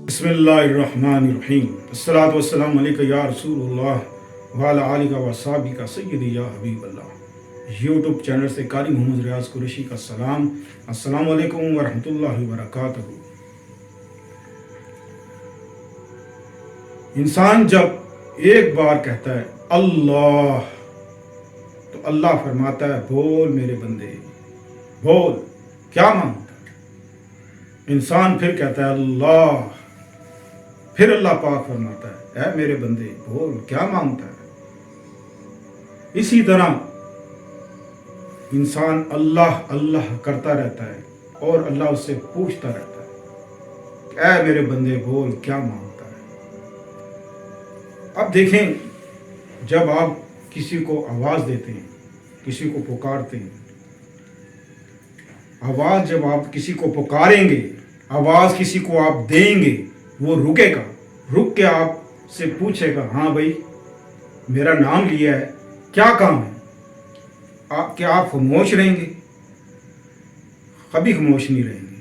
बिस्मिल्लाहिर्रहमानिर्रहीम अस्सलातु वस्सलामु अलैका या रसूलुल्लाह व अला आलिका व अस्हाबिका सय्यदी या हबीबल्लाह। यूट्यूब चैनल से कारी मोहम्मद रियाज कुरैशी का सलाम। अस्सलामु अलैकुम व रहमतुल्लाहि व बरकातहू। इंसान जब एक बार कहता है अल्लाह, तो अल्लाह फरमाता है बोल मेरे बंदे बोल, क्या मांगता है। इंसान फिर कहता है अल्लाह, फिर अल्लाह पाक फरमाता है ऐ मेरे बंदे बोल क्या मांगता है। इसी तरह इंसान अल्लाह अल्लाह करता रहता है और अल्लाह उससे पूछता रहता है ऐ मेरे बंदे बोल क्या मांगता है। अब देखें, जब आप किसी को आवाज़ देते हैं, किसी को पुकारते हैं, आवाज़ जब आप किसी को पुकारेंगे, आवाज़ किसी को आप देंगे, वो रुकेगा, रुक के आपसे पूछेगा हाँ भाई मेरा नाम लिया है, क्या काम है। क्या आप खामोश रहेंगे? कभी खामोश नहीं रहेंगे।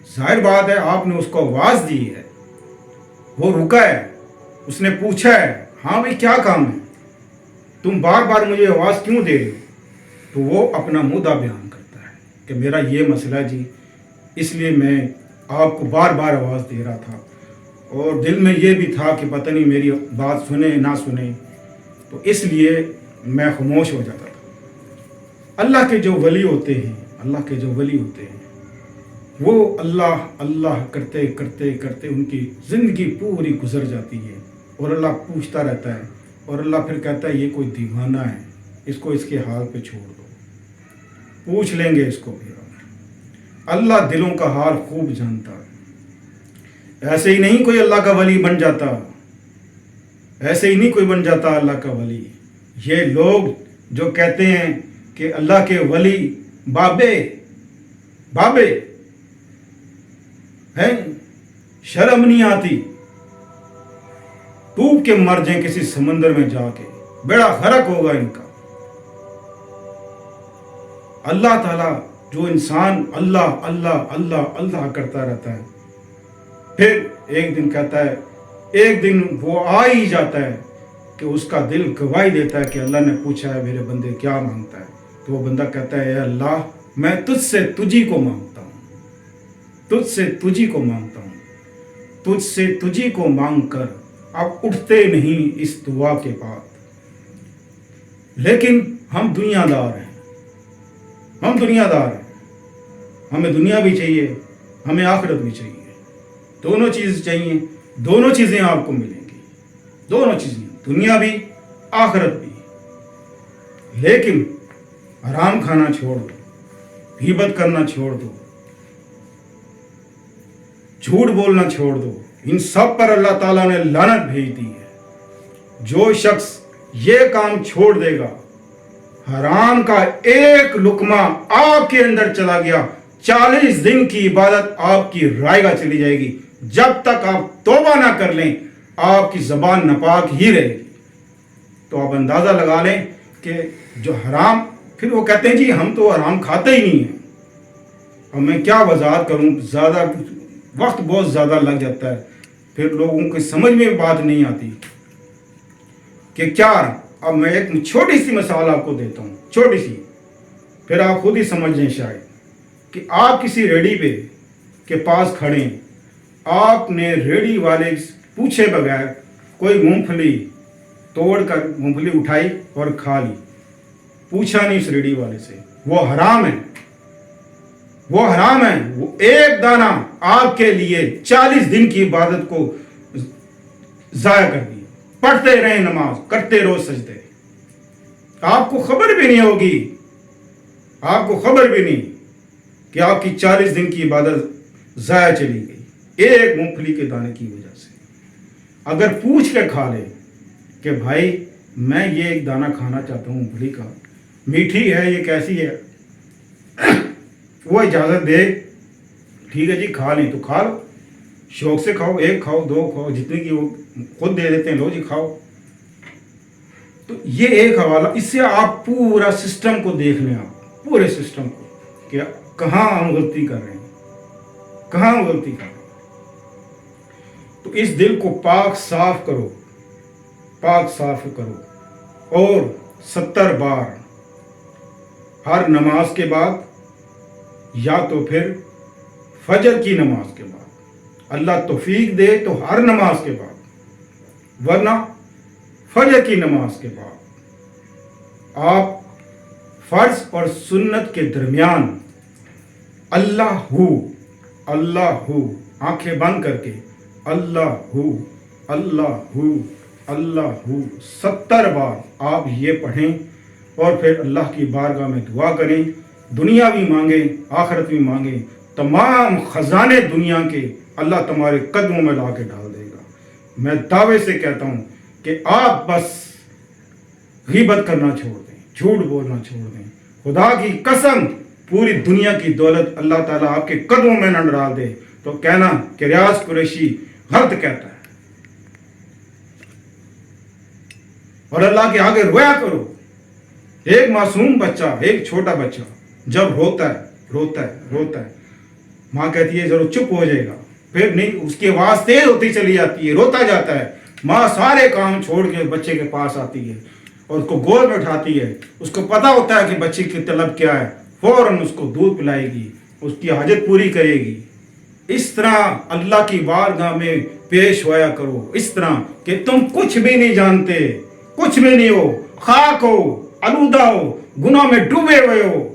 जाहिर बात है, आपने उसको आवाज़ दी है, वो रुका है, उसने पूछा है हाँ भाई क्या काम है, तुम बार बार मुझे आवाज़ क्यों दे रहे हो। तो वो अपना मुद्दा बयान करता है कि मेरा ये मसला जी, इसलिए मैं आपको बार बार आवाज़ दे रहा था और दिल में ये भी था कि पता नहीं मेरी बात सुने ना सुने, तो इसलिए मैं खामोश हो जाता था। अल्लाह के जो वली होते हैं, अल्लाह के जो वली होते हैं, वो अल्लाह अल्लाह करते करते करते उनकी ज़िंदगी पूरी गुजर जाती है और अल्लाह पूछता रहता है और अल्लाह फिर कहता है ये कोई दीवाना है, इसको इसके हाल पे छोड़ दो, पूछ लेंगे इसको भी। अल्लाह दिलों का हाल खूब जानता है। ऐसे ही नहीं कोई अल्लाह का वली बन जाता, ऐसे ही नहीं कोई बन जाता अल्लाह का वली। ये लोग जो कहते हैं कि अल्लाह के वली बाबे बाबे हैं, शर्म नहीं आती, डूब के मर जाए किसी समंदर में जाके, बड़ा गरक होगा इनका। अल्लाह ताला जो इंसान अल्लाह अल्लाह अल्लाह अल्लाह करता रहता है, फिर एक दिन कहता है, एक दिन वो आ ही जाता है कि उसका दिल गवाही देता है कि अल्लाह ने पूछा है मेरे बंदे क्या मांगता है। तो वो बंदा कहता है अल्लाह मैं तुझसे तुझी को मांगता हूँ, तुझसे तुझी को मांगता हूँ, तुझसे तुझी को मांग कर अब उठते नहीं इस दुआ के बाद। लेकिन हम दुनियादार हैं, हम दुनियादार हैं, हमें दुनिया भी चाहिए, हमें आखिरत भी चाहिए, दोनों चीज़ चाहिए, दोनों चीज़ें आपको मिलेंगी, दोनों चीज़ें, दुनिया भी आखिरत भी। लेकिन हराम खाना छोड़ दो, गीबत करना छोड़ दो, झूठ बोलना छोड़ दो, इन सब पर अल्लाह ताला ने लानत भेज दी है। जो शख्स ये काम छोड़ देगा, हराम का एक लुकमा आपके अंदर चला गया, 40 दिन की इबादत आपकी रायगा चली जाएगी। जब तक आप तौबा ना कर लें आपकी ज़बान नापाक ही रहेगी। तो आप अंदाज़ा लगा लें कि जो हराम, फिर वो कहते हैं जी हम तो हराम खाते ही नहीं हैं। अब मैं क्या वजाहत करूं, ज़्यादा वक्त बहुत ज़्यादा लग जाता है, फिर लोगों की समझ में बात नहीं आती कि क्या। अब मैं एक छोटी सी मिसाल आपको देता हूँ, छोटी सी, फिर आप खुद ही समझ जाएं शायद, कि आप किसी रेडी पे के पास खड़े हैं, आपने रेडी वाले पूछे बगैर कोई मूंगफली तोड़ कर मूंगफली उठाई और खा ली, पूछा नहीं उस रेडी वाले से, वो हराम है, वो हराम है। वो एक दाना आपके लिए 40 दिन की इबादत को जाया कर दिया। पढ़ते रहे नमाज, करते रहो सजदे, आपको खबर भी नहीं होगी, आपको खबर भी नहीं कि आपकी 40 दिन की इबादत जाया चली गई एक मूंगफली के दाने की वजह से। अगर पूछ के खा ले कि भाई मैं ये एक दाना खाना चाहता हूँ मूंगफली का, मीठी है ये कैसी है, वो इजाज़त दे, ठीक है जी खा लें तो खा लो, शौक से खाओ, एक खाओ दो खाओ, जितनी की वो खुद दे देते हैं, लो जी खाओ। तो ये एक हवाला, इससे आप पूरा सिस्टम को देख लें, आप पूरे सिस्टम को कि कहाँ हम गलती कर रहे हैं, कहाँ गलती कर रहे हैं। تو اس دل کو پاک صاف کرو اور 70 بار ہر نماز کے بعد یا تو پھر فجر کی نماز کے بعد، اللہ توفیق دے تو ہر نماز کے بعد، ورنہ فجر کی نماز کے بعد آپ فرض اور سنت کے درمیان اللہ ہو آنکھیں بند کر کے اللہ ہو 70 بار آپ یہ پڑھیں اور پھر اللہ کی بارگاہ میں دعا کریں، دنیا بھی مانگیں آخرت بھی مانگیں، تمام خزانے دنیا کے اللہ تمہارے قدموں میں لا کے ڈال دے گا۔ میں دعوے سے کہتا ہوں کہ آپ بس غیبت کرنا چھوڑ دیں، جھوٹ بولنا چھوڑ دیں، خدا کی قسم پوری دنیا کی دولت اللہ تعالیٰ آپ کے قدموں میں نہ ڈال دے تو کہنا کہ ریاض قریشی غلط کہتا ہے، اور اللہ کے آگے رویا کرو۔ ایک معصوم بچہ، ایک چھوٹا بچہ جب روتا ہے، ماں کہتی ہے ضرور چپ ہو جائے گا، پھر نہیں، اس کی آواز تیز ہوتی چلی جاتی ہے، روتا جاتا ہے، ماں سارے کام چھوڑ کے بچے کے پاس آتی ہے اور اس کو گود میں اٹھاتی ہے، اس کو پتا ہوتا ہے کہ بچے کی طلب کیا ہے، فوراً اس کو دودھ پلائے گی، اس کی حاجت پوری کرے گی۔ اس طرح اللہ کی بارگاہ میں پیش ہویا کرو، اس طرح کہ تم کچھ بھی نہیں جانتے، کچھ بھی نہیں ہو، خاک ہو، آلودہ ہو، گناہ میں ڈوبے ہوئے ہو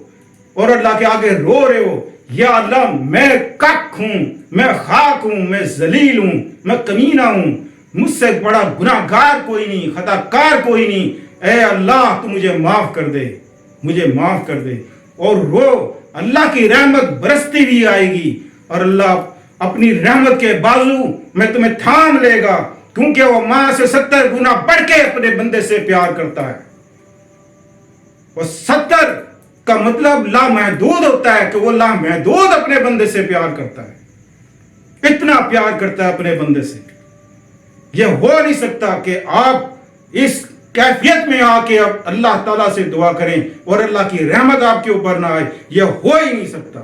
اور اللہ کے آگے رو رہے ہو، یا اللہ میں کک ہوں، میں خاک ہوں، میں ذلیل ہوں، میں کمینہ ہوں، مجھ سے بڑا گناہ گار کوئی نہیں، خطا کار کوئی نہیں، اے اللہ تو مجھے معاف کر دے، اور رو۔ اللہ کی رحمت برستی بھی آئے گی اور اللہ اپنی رحمت کے بازو میں تمہیں تھام لے گا، کیونکہ وہ ماں سے 70 گنا بڑھ کے اپنے بندے سے پیار کرتا ہے۔ وہ 70 کا مطلب لامحدود ہوتا ہے کہ وہ لامحدود اپنے بندے سے پیار کرتا ہے، اتنا پیار کرتا ہے اپنے بندے سے۔ یہ ہو نہیں سکتا کہ آپ اس کیفیت میں آ کے اب اللہ تعالیٰ سے دعا کریں اور اللہ کی رحمت آپ کے اوپر نہ آئے، یہ ہو ہی نہیں سکتا۔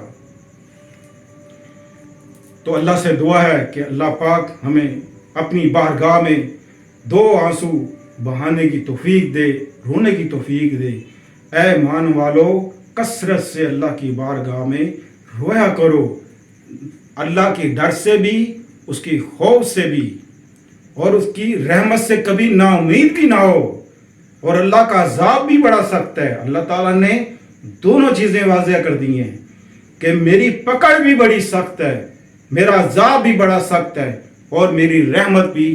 تو اللہ سے دعا ہے کہ اللہ پاک ہمیں اپنی بارگاہ میں 2 آنسو بہانے کی توفیق دے، رونے کی توفیق دے۔ اے مان والو، کثرت سے اللہ کی بارگاہ میں رویا کرو، اللہ کی ڈر سے بھی، اس کی خوف سے بھی، اور اس کی رحمت سے کبھی نا امید بھی نہ ہو۔ اور اللہ کا عذاب بھی بڑا سخت ہے، اللہ تعالیٰ نے دونوں چیزیں واضح کر دی ہیں کہ میری پکڑ بھی بڑی سخت ہے، میرا عذاب بھی بڑا سخت ہے، اور میری رحمت بھی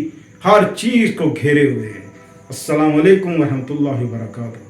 ہر چیز کو گھیرے ہوئے ہے۔ السلام علیکم ورحمۃ اللہ وبرکاتہ۔